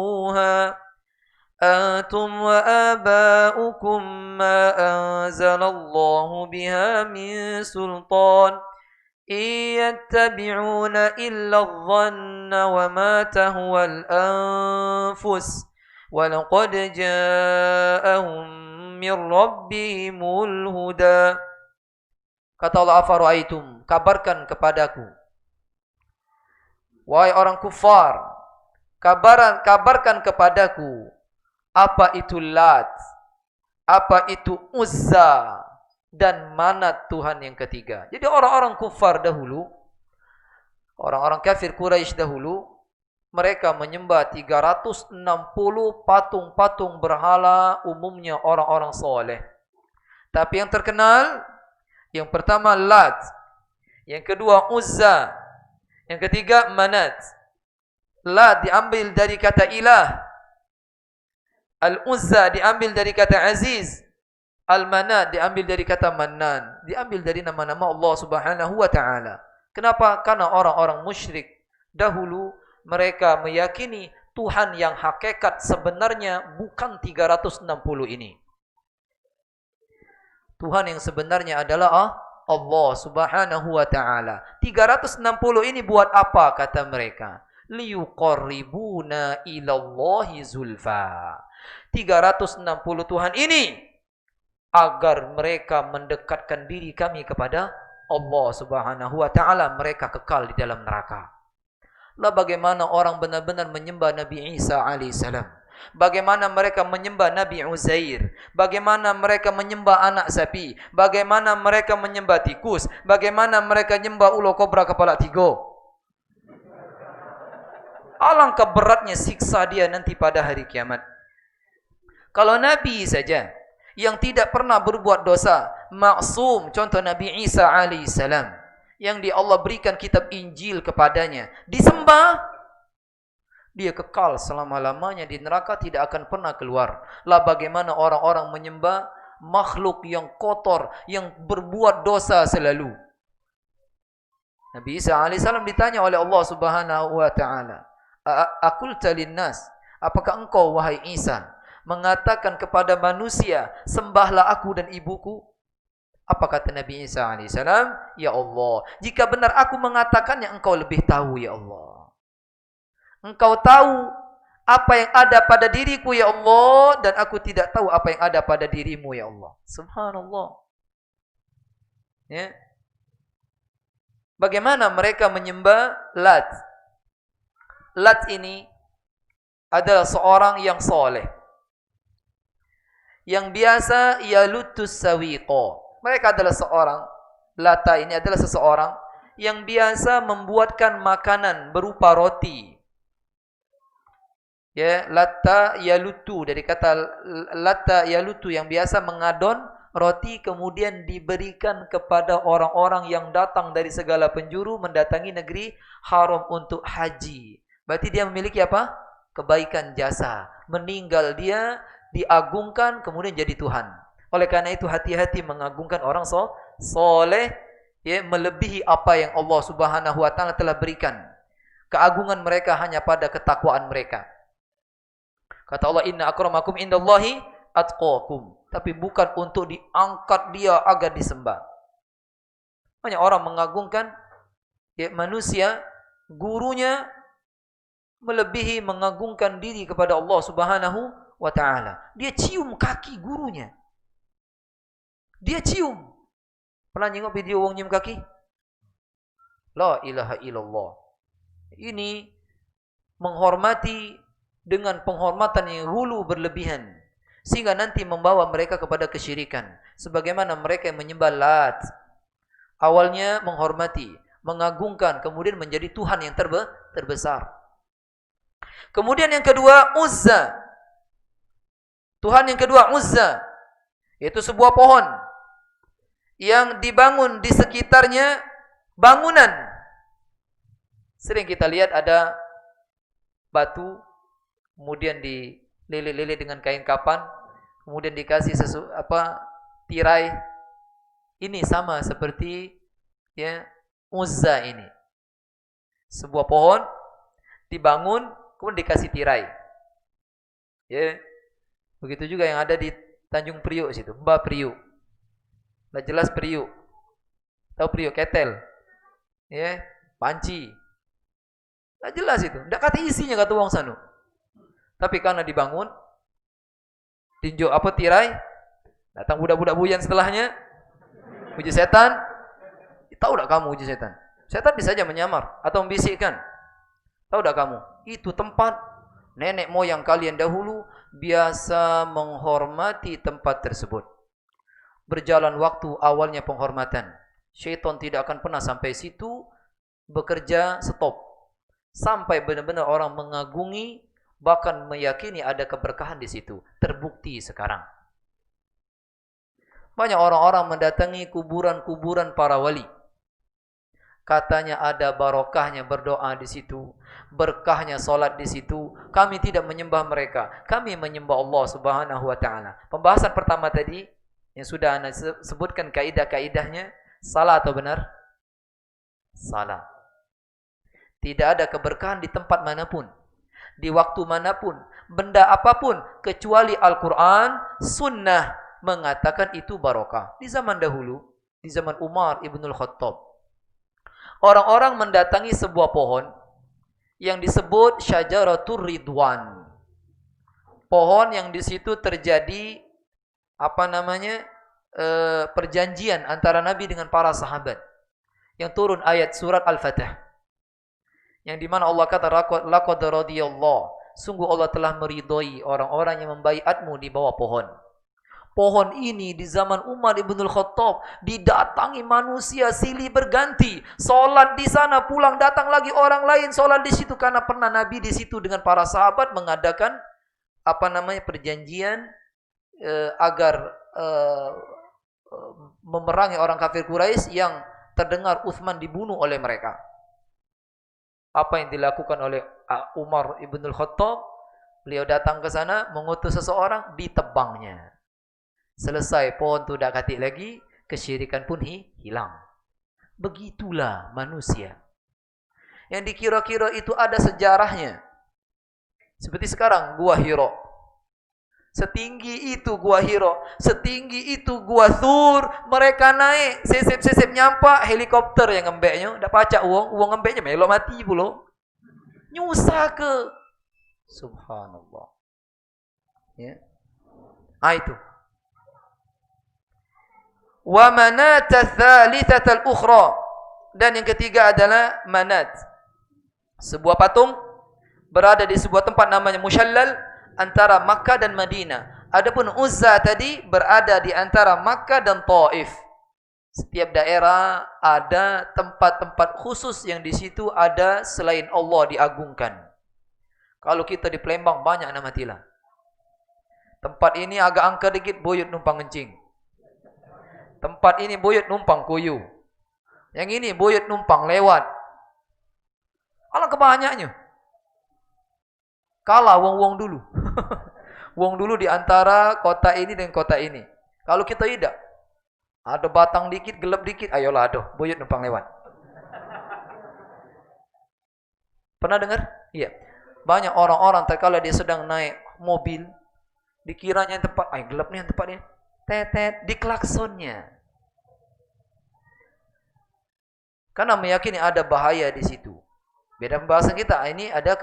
antum wa aba'ukum ma anzalallahu biha min sultan iyattabi'una illa adh-dhanna wa ma tahwa al-anfus wa laqad ja'ahum min rabbihimul huda. Kata Allah, afara'aitum, kabarkan kepadaku wahai orang kufar, kabarkan kepadaku apa itu Lat, apa itu Uzza, dan Manat Tuhan yang ketiga. Jadi orang-orang kufar dahulu, orang-orang kafir Quraisy dahulu, mereka menyembah 360 patung-patung berhala, umumnya orang-orang soleh. Tapi yang terkenal, yang pertama Lat, yang kedua Uzza, yang ketiga Manat. Lat diambil dari kata ilah, Al-Uzza diambil dari kata aziz, Al-Manat diambil dari kata Mannan, diambil dari nama-nama Allah Subhanahu wa taala. Kenapa? Karena orang-orang musyrik dahulu mereka meyakini Tuhan yang hakikat sebenarnya bukan 360 ini. Tuhan yang sebenarnya adalah Allah Subhanahu wa taala. 360 ini buat apa kata mereka? Liyuqarribuna ilallahi zulfa. 360 Tuhan ini agar mereka mendekatkan diri kami kepada Allah Subhanahu wa taala, mereka kekal di dalam neraka. Lah bagaimana orang benar-benar menyembah Nabi Isa alaihissalam? Bagaimana mereka menyembah Nabi Uzair? Bagaimana mereka menyembah anak sapi? Bagaimana mereka menyembah tikus? Bagaimana mereka menyembah ulo kobra kepala 3? Alangkah beratnya siksa dia nanti pada hari kiamat. Kalau Nabi saja yang tidak pernah berbuat dosa, maksum, contoh Nabi Isa alaihissalam, yang Allah berikan kitab Injil kepadanya, disembah, dia kekal selama-lamanya di neraka, tidak akan pernah keluar. Lah bagaimana orang-orang menyembah makhluk yang kotor, yang berbuat dosa selalu? Nabi Isa alaihissalam ditanya oleh Allah Subhanahu wa taala, "Aqulta linnas?" Apakah engkau wahai Isa mengatakan kepada manusia, sembahlah aku dan ibuku? Apa kata Nabi Isa alaihissalam? Ya Allah, jika benar aku mengatakannya, engkau lebih tahu ya Allah. Engkau tahu apa yang ada pada diriku ya Allah, dan aku tidak tahu apa yang ada pada dirimu ya Allah. Subhanallah. Ya. Bagaimana mereka menyembah Lat? Lat ini adalah seorang yang soleh, yang biasa yalutus sawiqo. Mereka adalah seorang, Lata ini adalah seseorang yang biasa membuatkan makanan berupa roti. Ya, Lata yalutu, dari kata Lata yalutu, yang biasa mengadon roti kemudian diberikan kepada orang-orang yang datang dari segala penjuru mendatangi negeri haram untuk haji. Berarti dia memiliki apa? Kebaikan jasa. Meninggal dia diagungkan kemudian jadi Tuhan. Oleh karena itu hati-hati mengagungkan orang soleh, ya, melebihi apa yang Allah Subhanahu wa taala telah berikan. Keagungan mereka hanya pada ketakwaan mereka. Kata Allah, "Inna akramakum indallahi atqakum." Tapi bukan untuk diangkat dia agar disembah. Banyak orang mengagungkan, ya, manusia, gurunya melebihi mengagungkan diri kepada Allah Subhanahu wa taala. Dia cium kaki gurunya. Dia cium. Pernah nengok video orang nyium kaki? La ilaha illallah. Ini menghormati dengan penghormatan yang hulu berlebihan, sehingga nanti membawa mereka kepada kesyirikan. Sebagaimana mereka yang menyembah Lat. Awalnya menghormati, mengagungkan, kemudian menjadi Tuhan yang terbesar. Kemudian yang kedua, Uzza. Tuhan yang kedua, Uzza, yaitu sebuah pohon yang dibangun di sekitarnya bangunan. Sering kita lihat ada batu, kemudian dililih-lilih dengan kain kapan, kemudian dikasih tirai. Ini sama seperti, ya, Uzza ini. Sebuah pohon dibangun, kemudian dikasih tirai. Ya. Begitu juga yang ada di Tanjung Priuk situ, Mbak Priuk. Nah, jelas Priuk. Tahu Priuk, ketel. Ya, panci. Nah, jelas itu. Enggak kata isinya kata wong sanu. Tapi karena dibangun, tinjau tirai, datang budak-budak buyan setelahnya, puji setan. Tahu enggak kamu puji setan? Setan bisa saja menyamar atau membisikkan. Tahu enggak kamu? Itu tempat nenek moyang kalian dahulu biasa menghormati tempat tersebut. Berjalan waktu, awalnya penghormatan. Syaitan tidak akan pernah sampai situ, bekerja stop. Sampai benar-benar orang mengagungi, bahkan meyakini ada keberkahan di situ. Terbukti sekarang. Banyak orang-orang mendatangi kuburan-kuburan para wali. Katanya ada barokahnya berdoa di situ, berkahnya solat di situ. Kami tidak menyembah mereka, kami menyembah Allah Subhanahu wa taala. Pembahasan pertama tadi yang sudah Anda sebutkan kaidah-kaidahnya, salah atau benar? Salah. Tidak ada keberkahan di tempat manapun, di waktu manapun, benda apapun kecuali Al-Quran, Sunnah mengatakan itu barokah. Di zaman dahulu, di zaman Umar ibnul Khattab, orang-orang mendatangi sebuah pohon yang disebut Syajaratul Ridwan. Pohon yang di situ terjadi perjanjian antara Nabi dengan para sahabat, yang turun ayat surat Al-Fatih, yang dimana Allah kata laqad radiyallahu, sungguh Allah telah meridhoi orang-orang yang membaiatmu di bawah pohon. Pohon ini di zaman Umar ibnul Khattab didatangi manusia silih berganti, solat di sana, pulang datang lagi orang lain solat di situ, karena pernah Nabi di situ dengan para sahabat mengadakan perjanjian agar memerangi orang kafir Quraisy yang terdengar Utsman dibunuh oleh mereka. Apa yang dilakukan oleh Umar ibnul Khattab? Beliau datang ke sana, mengutus seseorang, ditebangnya. Selesai, pohon itu tidak katik lagi, kesyirikan pun hilang. Begitulah manusia. Yang dikira-kira itu ada sejarahnya. Seperti sekarang, Gua Hira. Setinggi itu Gua Hira, setinggi itu Gua Thur. Mereka naik, sesep-sesep nyampak, helikopter yang ngembeknya. Dah pacak uang ngembeknya melok mati pula. Nyusah ke. Subhanallah. Ya. Itu. Wa manat ats-tsalitsata al-ukhra. Dan yang ketiga adalah Manat. Sebuah patung berada di sebuah tempat namanya Mushallal antara Makkah dan Madinah. Adapun Uzza tadi berada di antara Makkah dan Taif. Setiap daerah ada tempat-tempat khusus yang di situ ada selain Allah diagungkan. Kalau kita di Palembang banyak nama tila. Tempat ini agak angker dikit, buyut numpang kencing. Tempat ini buyut numpang kuyu. Yang ini buyut numpang lewat. Alah kebanyaknya. Kalah wong-wong dulu. Wong dulu di antara kota ini dan kota ini. Kalau kita tidak, ada batang dikit, gelap dikit, ayolah aduh, buyut numpang lewat. Pernah dengar? Iya. Banyak orang-orang terkala dia sedang naik mobil, dikiranya tempat, gelap nih tempatnya. Tetet, di klaksonnya. Karena meyakini ada bahaya di situ. Beda pembahasan kita, ini ada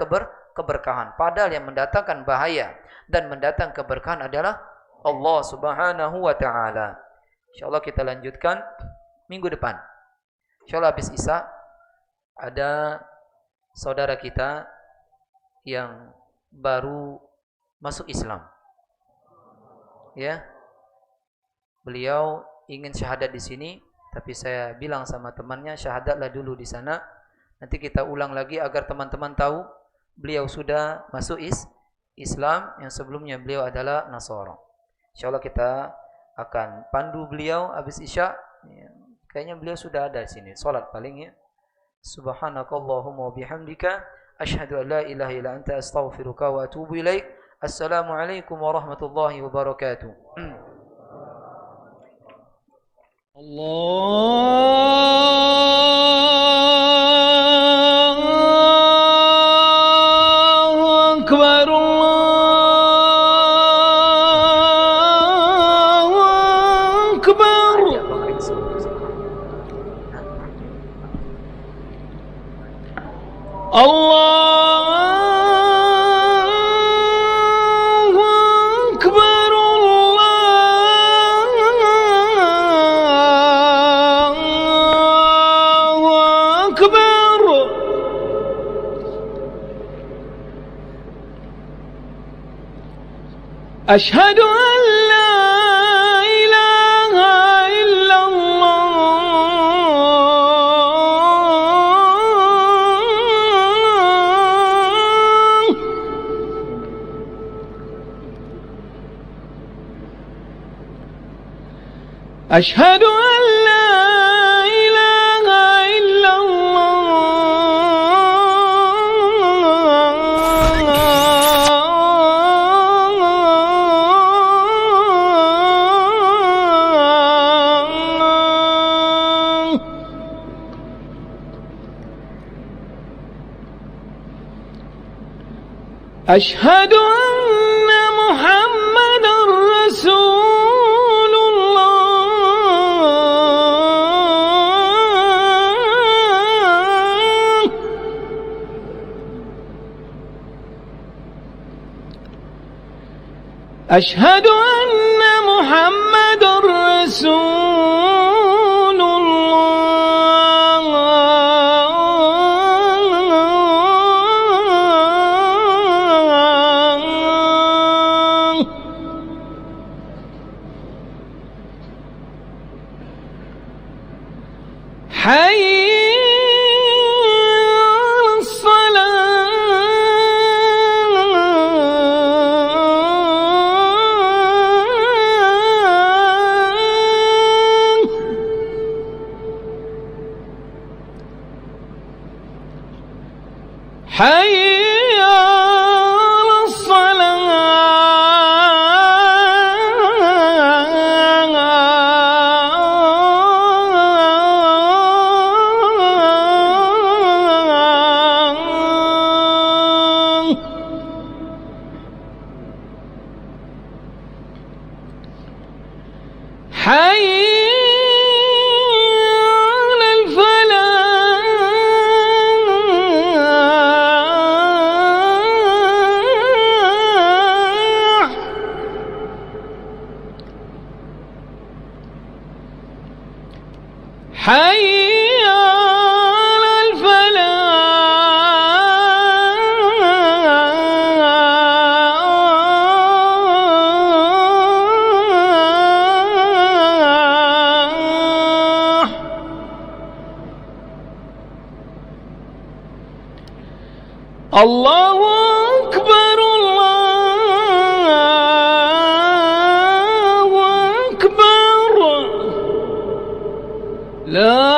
keberkahan. Padahal yang mendatangkan bahaya dan mendatang keberkahan adalah Allah Subhanahu wa taala. Insyaallah kita lanjutkan minggu depan. Insyaallah habis Isya ada saudara kita yang baru masuk Islam. Ya. Beliau ingin syahadat di sini, tapi saya bilang sama temannya syahadatlah dulu di sana. Nanti kita ulang lagi agar teman-teman tahu beliau sudah masuk Islam, yang sebelumnya beliau adalah Nasara. Insyaallah kita akan pandu beliau habis Isya. Kayaknya beliau sudah ada di sini. Salat paling ya. Subhanakallahumma wa bihamdika asyhadu an la ilaha illa anta astaghfiruka wa atubu ilaik. Assalamualaikum warahmatullahi wabarakatuh. Allahu Akbar, Allahu Akbar. Allahu Akbar, Allahu Akbar. Asyhadu an la ilaha illallah. أشهد أن لا إله إلا الله. أشهد أن محمدا رسول الله. أشهد أن محمدا رسول الله. حي على الصلاة. حي على الصلاة. حي على الفلاح. حي على الفلاح. الله أكبر الله أكبر. لا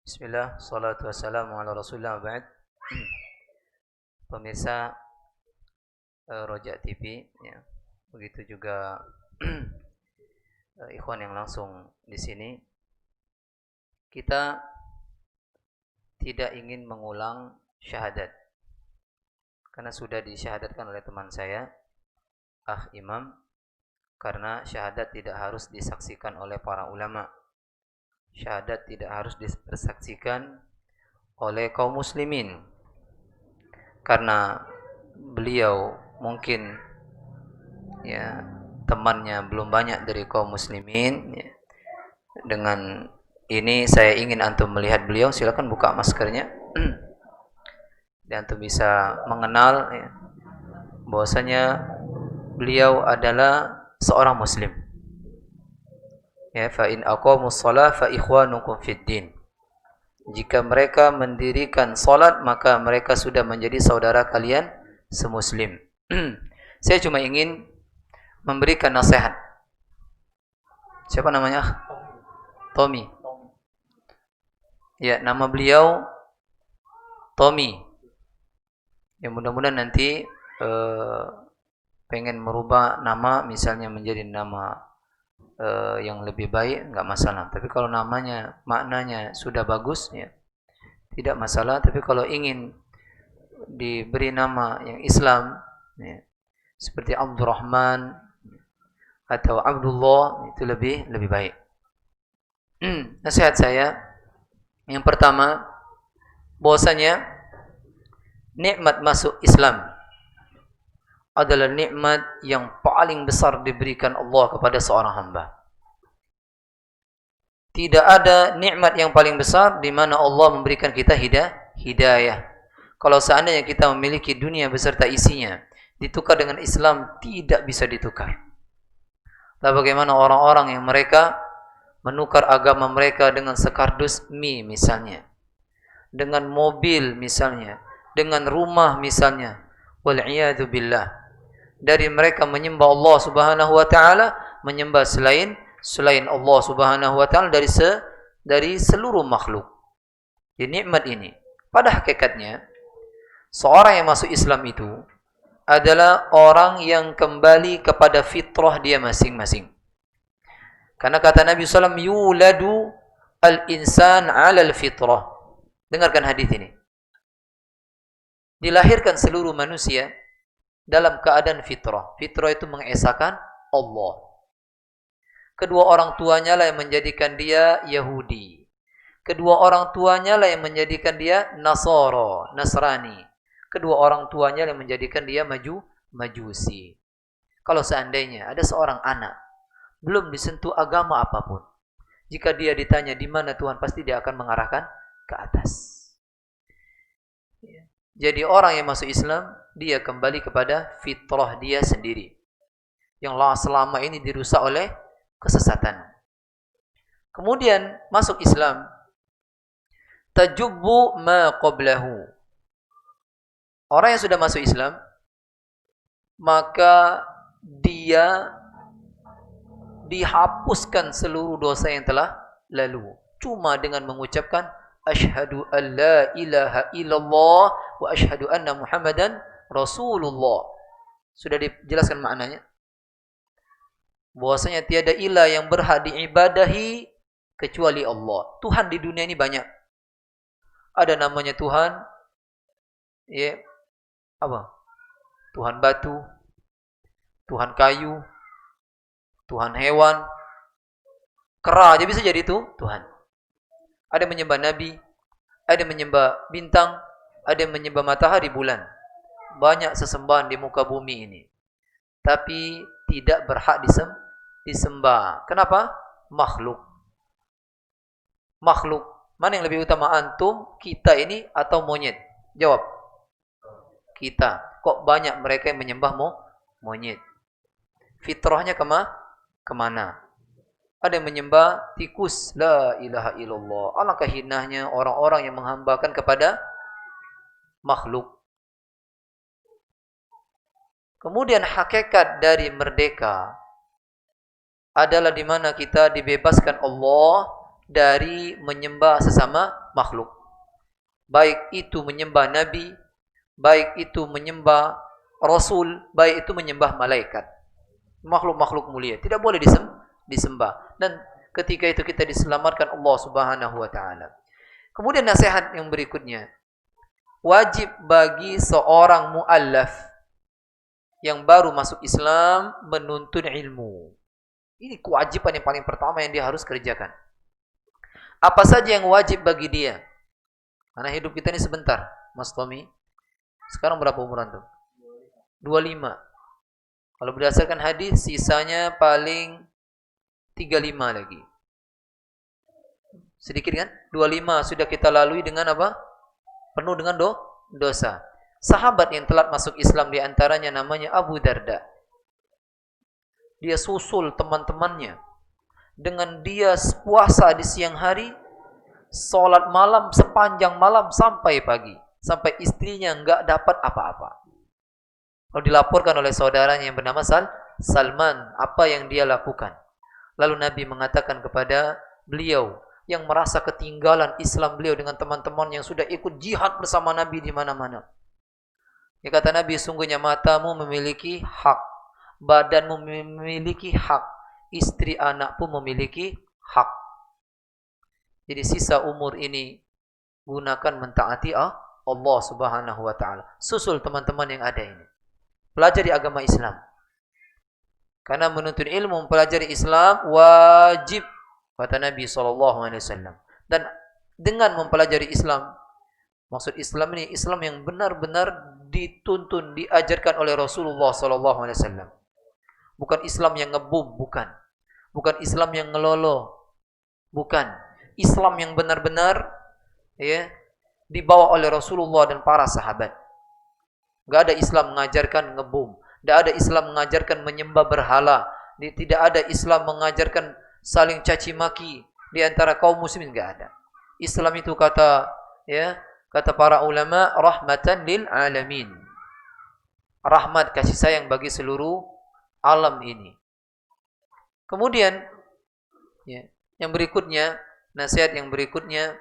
Bismillah, salatu wassalamu ala rasulillah ba'd. Pemirsa Roja TV ya. Begitu juga ikhwan yang langsung di sini. Kita tidak ingin mengulang syahadat. Karena sudah disyahadatkan oleh teman saya, Imam, karena syahadat tidak harus disaksikan oleh para ulama. Syahadat tidak harus disaksikan oleh kaum muslimin. Karena beliau mungkin ya temannya belum banyak dari kaum muslimin ya. Dengan ini saya ingin antum melihat beliau, silakan buka maskernya. Dan antum bisa mengenal ya, bahwasanya beliau adalah seorang muslim. Ya, fa in aqamus shalah fa ikhwanukum fid din. Jika mereka mendirikan salat, maka mereka sudah menjadi saudara kalian semuslim. Saya cuma ingin memberikan nasihat. Siapa namanya? Tommy. Ya, nama beliau Tommy. Ya, mudah-mudahan nanti pengen merubah nama misalnya menjadi nama yang lebih baik, enggak masalah. Tapi kalau namanya maknanya sudah bagus ya, tidak masalah. Tapi kalau ingin diberi nama yang Islam ya, seperti Abdurrahman atau Abdullah, itu lebih baik. Nasihat saya yang pertama, bahwasanya nikmat masuk Islam adalah nikmat yang paling besar diberikan Allah kepada seorang hamba. Tidak ada nikmat yang paling besar di mana Allah memberikan kita hidayah. Kalau seandainya kita memiliki dunia beserta isinya, ditukar dengan Islam tidak bisa ditukar. Lalu bagaimana orang-orang yang mereka menukar agama mereka dengan sekardus mie misalnya, dengan mobil misalnya, dengan rumah misalnya, wal'iyadu billah. Dari mereka menyembah Allah Subhanahu wa taala, menyembah selain Allah Subhanahu wa taala dari seluruh makhluk. Di nikmat ini, pada hakikatnya seorang yang masuk Islam itu adalah orang yang kembali kepada fitrah dia masing-masing. Karena kata Nabi SAW, yuladu al-insan 'ala al-fitrah. Dengarkan hadis ini. Dilahirkan seluruh manusia dalam keadaan fitrah. Fitrah itu mengesahkan Allah. Kedua orang tuanya lah yang menjadikan dia Yahudi. Kedua orang tuanya lah yang menjadikan dia Nasrani. Kedua orang tuanya yang menjadikan dia Majusi. Kalau seandainya ada seorang anak belum disentuh agama apapun, jika dia ditanya di mana Tuhan, pasti dia akan mengarahkan ke atas. Jadi orang yang masuk Islam, dia kembali kepada fitrah dia sendiri, yang selama ini dirusak oleh kesesatan. Kemudian masuk Islam, tajubbu ma qablahu. Orang yang sudah masuk Islam, maka dia dihapuskan seluruh dosa yang telah lalu, cuma dengan mengucapkan asyhadu an la ilaha illallah wa asyhadu anna Muhammadan Rasulullah. Sudah dijelaskan maknanya. Bahwasanya tiada ilah yang berhak diibadahi kecuali Allah. Tuhan di dunia ini banyak. Ada namanya Tuhan, ya, apa? Tuhan batu, Tuhan kayu, Tuhan hewan, kera aja bisa jadi itu Tuhan. Ada yang menyembah nabi, ada yang menyembah bintang, ada yang menyembah matahari, bulan. Banyak sesembahan di muka bumi ini. Tapi tidak berhak disembah. Kenapa? Makhluk. Mana yang lebih utama, antum, kita ini, atau monyet? Jawab. Kita. Kok banyak mereka yang menyembah monyet? Fitrahnya kemana? Ada yang menyembah tikus. La ilaha illallah. Alangkah hinahnya orang-orang yang menghambakan kepada makhluk. Kemudian hakikat dari merdeka adalah di mana kita dibebaskan Allah dari menyembah sesama makhluk. Baik itu menyembah nabi, baik itu menyembah rasul, baik itu menyembah malaikat. Makhluk-makhluk mulia tidak boleh disembah. Dan ketika itu kita diselamatkan Allah Subhanahu wa taala. Kemudian nasihat yang berikutnya, wajib bagi seorang muallaf yang baru masuk Islam menuntut ilmu. Ini kewajiban yang paling pertama yang dia harus kerjakan. Apa saja yang wajib bagi dia? Karena hidup kita ini sebentar, Mas Tommy. Sekarang berapa umuran tuh? 25. Kalau berdasarkan hadis, sisanya paling 35 lagi. Sedikit kan? 25 sudah kita lalui dengan apa? Penuh dengan dosa. Sahabat yang telat masuk Islam di antaranya namanya Abu Darda. Dia susul teman-temannya. Dengan dia puasa di siang hari, sholat malam sepanjang malam sampai pagi. Sampai istrinya enggak dapat apa-apa. Kalau dilaporkan oleh saudaranya yang bernama Salman, apa yang dia lakukan. Lalu Nabi mengatakan kepada beliau yang merasa ketinggalan Islam beliau dengan teman-teman yang sudah ikut jihad bersama Nabi di mana-mana. Ya, kata Nabi, sungguhnya matamu memiliki hak, badanmu memiliki hak, istri anak pun memiliki hak. Jadi sisa umur ini gunakan mentaati Allah Subhanahu wa taala. Susul teman-teman yang ada ini. Pelajari agama Islam. Karena menuntut ilmu mempelajari Islam wajib, kata Nabi SAW. Dan dengan mempelajari Islam, maksud Islam ini Islam yang benar-benar dituntun, diajarkan oleh Rasulullah SAW. Bukan Islam yang ngebum, bukan. Bukan Islam yang ngelolo, bukan. Islam yang benar-benar ya dibawa oleh Rasulullah dan para sahabat. Gak ada Islam mengajarkan ngebum. Tidak ada Islam mengajarkan menyembah berhala. Tidak ada Islam mengajarkan saling caci maki di antara kaum muslimin. Gak ada. Islam itu kata para ulama rahmatan lil alamin. Rahmat, kasih sayang bagi seluruh alam ini. Kemudian yang berikutnya, nasihat yang berikutnya,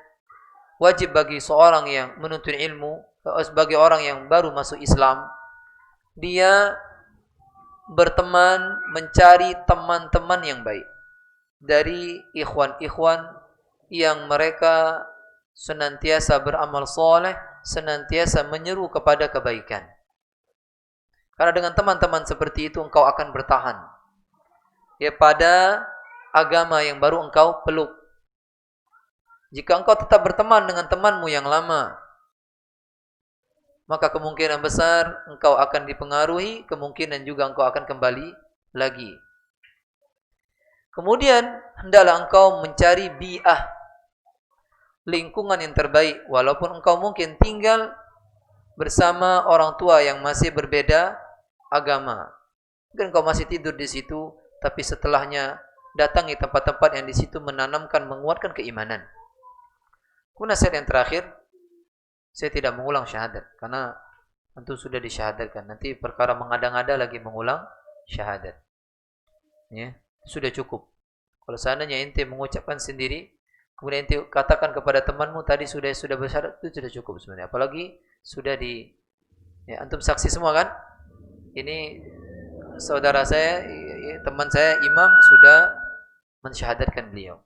wajib bagi seorang yang menuntut ilmu, sebagai orang yang baru masuk Islam, dia berteman, mencari teman-teman yang baik dari ikhwan-ikhwan yang mereka senantiasa beramal soleh, senantiasa menyeru kepada kebaikan. Karena dengan teman-teman seperti itu engkau akan bertahan ya pada agama yang baru engkau peluk. Jika engkau tetap berteman dengan temanmu yang lama, maka kemungkinan besar engkau akan dipengaruhi, kemungkinan juga engkau akan kembali lagi. Kemudian hendaklah engkau mencari bi'ah, lingkungan yang terbaik, walaupun engkau mungkin tinggal bersama orang tua yang masih berbeda agama. Mungkin engkau masih tidur di situ, tapi setelahnya datangi tempat-tempat yang di situ menanamkan, menguatkan keimanan. Nasihat yang terakhir, saya tidak mengulang syahadat karena tentu sudah disyahadatkan. Nanti perkara mengada-ngada lagi mengulang syahadat. Ya, sudah cukup. Kalau seandainya ente mengucapkan sendiri, kemudian ente katakan kepada temanmu tadi sudah bersyahadat, itu sudah cukup sebenarnya. Apalagi sudah antum saksi semua kan? Ini saudara saya, teman saya imam sudah mensyahadatkan beliau.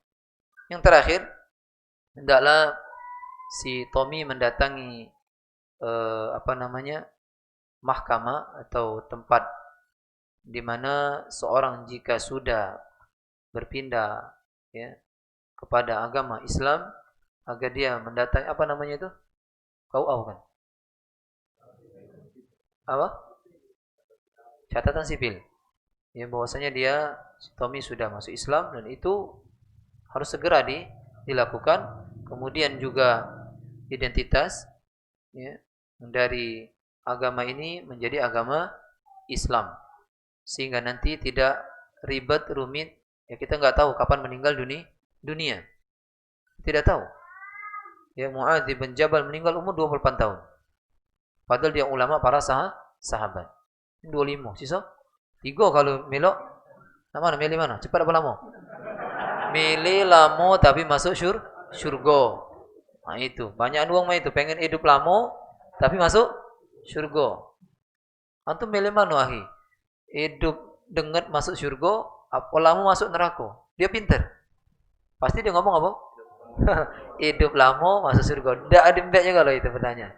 Yang terakhir, hendaklah si Tommy mendatangi mahkamah atau tempat di mana seorang jika sudah berpindah kepada agama Islam, agar dia mendatangi itu? KUA bukan? Apa? Catatan sipil. Ya, bahwasanya si Tommy sudah masuk Islam dan itu harus segera dilakukan. Kemudian juga identitas dari agama ini menjadi agama Islam, sehingga nanti tidak ribet rumit. Ya, kita nggak tahu kapan meninggal dunia. Tidak tahu. Ya, Mu'adz bin Jabal meninggal umur 28 tahun. Padahal dia ulama para sahabat. 25, sisa 3 kalau melok. Mana milih mana? Cepat apa lama? Milih lamo tapi masuk surga. Nah itu, banyak uang mah itu pengen hidup lamo tapi masuk surga. Antum milih mana ahi? Hidup denget masuk surga, apa lamo masuk neraka? Dia pintar. Pasti dia ngomong apa? Hidup lamo masuk surga. Tidak ada mbaknya kalau itu pertanyaan.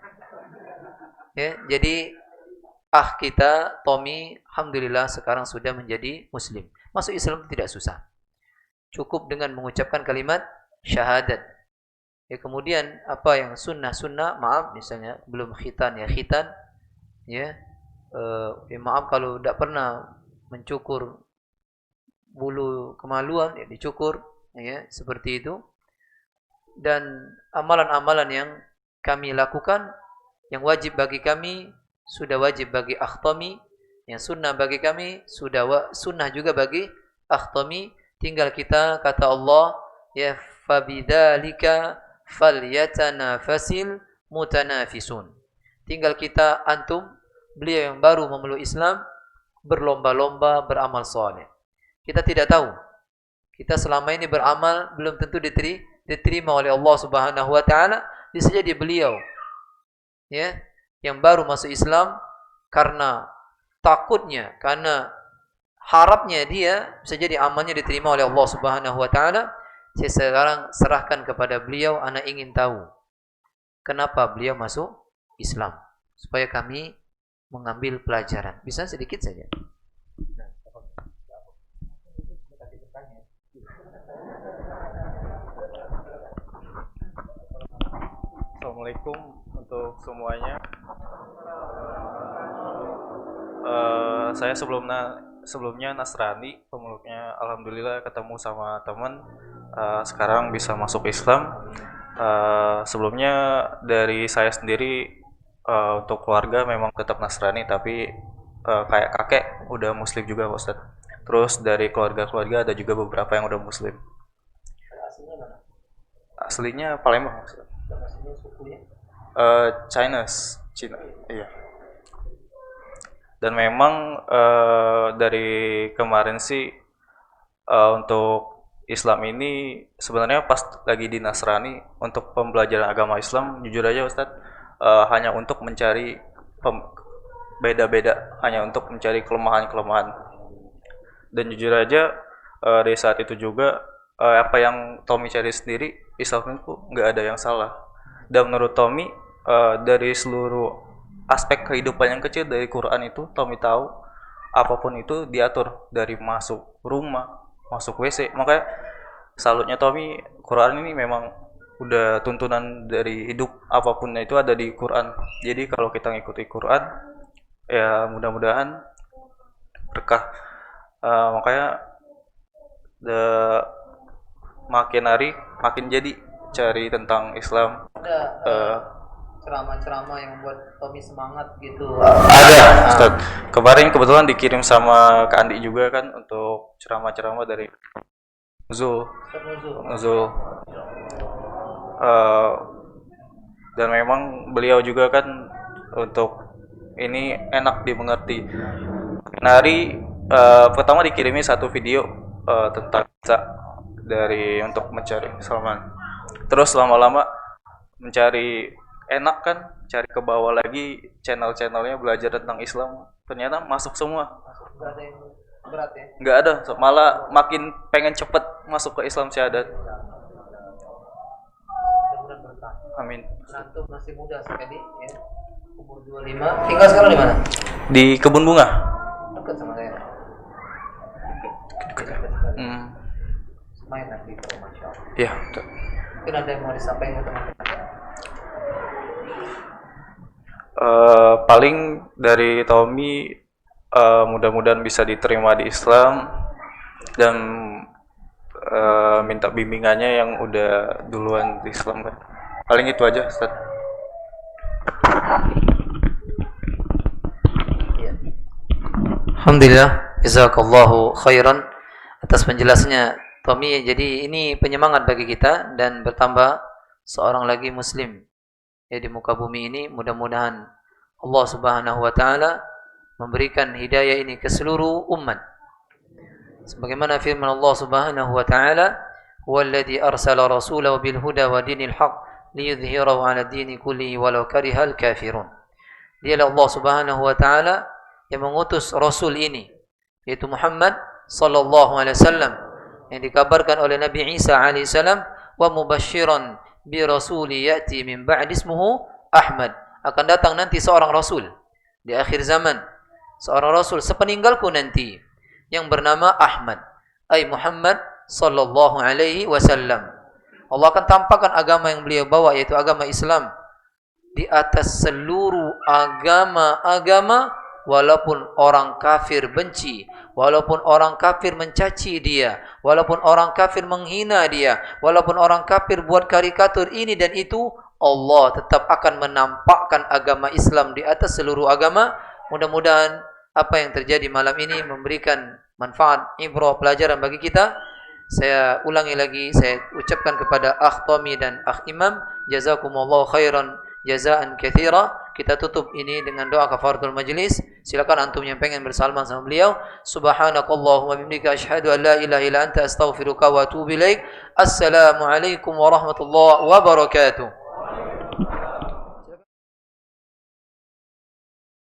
Ya, jadi kita Tommy, alhamdulillah sekarang sudah menjadi muslim. Masuk Islam tidak susah. Cukup dengan mengucapkan kalimat syahadat. Ya, kemudian apa yang sunnah, maaf misalnya belum khitan ya khitan, ya, maaf kalau tidak pernah mencukur bulu kemaluan ya dicukur, ya seperti itu. Dan amalan-amalan yang kami lakukan, yang wajib bagi kami sudah wajib bagi akhtami, yang sunnah bagi kami sudah sunnah juga bagi akhtami. Tinggal kita kata Allah, ya fabidzalika falyatanafasil mutanafisun. Tinggal kita antum, beliau yang baru memeluk Islam, berlomba-lomba beramal saleh. Kita tidak tahu. Kita selama ini beramal belum tentu diterima oleh Allah Subhanahu wa taala. Bisa jadi beliau ya yang baru masuk Islam karena takutnya, karena harapnya dia bisa jadi amalnya diterima oleh Allah Subhanahu wa taala. Saya sekarang serahkan kepada beliau, ana ingin tahu kenapa beliau masuk Islam supaya kami mengambil pelajaran. Bisa sedikit saja. Assalamualaikum untuk semuanya. Saya sebelumnya Nasrani, pemeluknya alhamdulillah ketemu sama teman, sekarang bisa masuk Islam. Sebelumnya dari saya sendiri, untuk keluarga memang tetap Nasrani, tapi kayak kakek udah Muslim juga Pak Ustadz. Terus dari keluarga ada juga beberapa yang udah Muslim. Aslinya Palembang Ustadz. Cina, iya. Dan memang dari kemarin sih untuk Islam ini sebenarnya pas lagi di Nasrani untuk pembelajaran agama Islam, jujur aja Ustadz, hanya untuk mencari beda-beda, hanya untuk mencari kelemahan-kelemahan. Dan jujur aja dari saat itu juga apa yang Tommy cari sendiri, Islam itu nggak ada yang salah. Dan menurut Tommy, dari seluruh aspek kehidupan yang kecil dari Quran itu Tommy tahu, apapun itu diatur, dari masuk rumah, masuk WC. Makanya salutnya Tommy, Quran ini memang udah tuntunan dari hidup, apapun itu ada di Quran. Jadi kalau kita ngikuti Quran, ya mudah-mudahan berkah. Makanya makin hari makin jadi cari tentang Islam. Ada ceramah-ceramah yang membuat Tommy semangat gitu. Ada, Ustaz. Kemarin kebetulan dikirim sama Kak Andi juga kan untuk ceramah-ceramah dari Nuzul. Dan memang beliau juga kan untuk ini enak dimengerti. Nari pertama dikirimi satu video tentang dari untuk mencari Salman. Terus lama-lama mencari enak kan, cari ke bawah lagi channel-channelnya belajar tentang Islam, ternyata masuk semua. Nggak ada yang berat ya? Nggak ada, malah makin pengen cepet masuk ke Islam syahadat. Mudah-mudahan berkah. Amin. Antum masih muda sekali ya, umur 25. Tinggal sekarang di mana? Di Kebun Bunga. Dekat sama saya. Main nanti kalau Masya Allah. Iya. Mungkin ada yang mau disampaikan ke teman-teman? Paling dari Tommy, mudah-mudahan bisa diterima di Islam dan minta bimbingannya yang udah duluan di Islam kan. Paling itu aja, Ustaz. Alhamdulillah, jazakallahu khairan atas penjelasannya Tommy. Jadi ini penyemangat bagi kita dan bertambah seorang lagi muslim ya di muka bumi ini. Mudah-mudahan Allah Subhanahu wa taala memberikan hidayah ini ke seluruh umat. Sebagaimana firman Allah Subhanahu wa taala, huwallazi arsala rasulahu bil huda wa dinil haqq liyudhhirahu 'ala ad-dini kullihi walau karihal kafirun. Dialah Allah Subhanahu wa taala yang mengutus rasul ini, yaitu Muhammad sallallahu alaihi wasallam, yang dikabarkan oleh Nabi Isa alaihi salam, wa mubasysyiran bi rasuli ya'ti min ba'di ismuhu Ahmad. Akan datang nanti seorang rasul di akhir zaman, seorang rasul sepeninggalku nanti yang bernama Ahmad, ay Muhammad sallallahu alaihi wasallam. Allah akan tampakkan agama yang beliau bawa, yaitu agama Islam, di atas seluruh agama-agama, walaupun orang kafir benci, walaupun orang kafir mencaci dia, walaupun orang kafir menghina dia, walaupun orang kafir buat karikatur ini dan itu, Allah tetap akan menampakkan agama Islam di atas seluruh agama. Mudah-mudahan apa yang terjadi malam ini memberikan manfaat, ibrah, pelajaran bagi kita. Saya ulangi lagi, saya ucapkan kepada Akh Tommy dan Akh Imam, jazakumullahu khairan jazaan katsira. Kita tutup ini dengan doa kafaratul majlis. Silakan antum yang pengen bersalaman sama beliau. Subhanakallahumma bihamdika asyhadu an la ilaha illa anta astaghfiruka wa atubu ilaik. Assalamualaikum warahmatullahi wabarakatuh.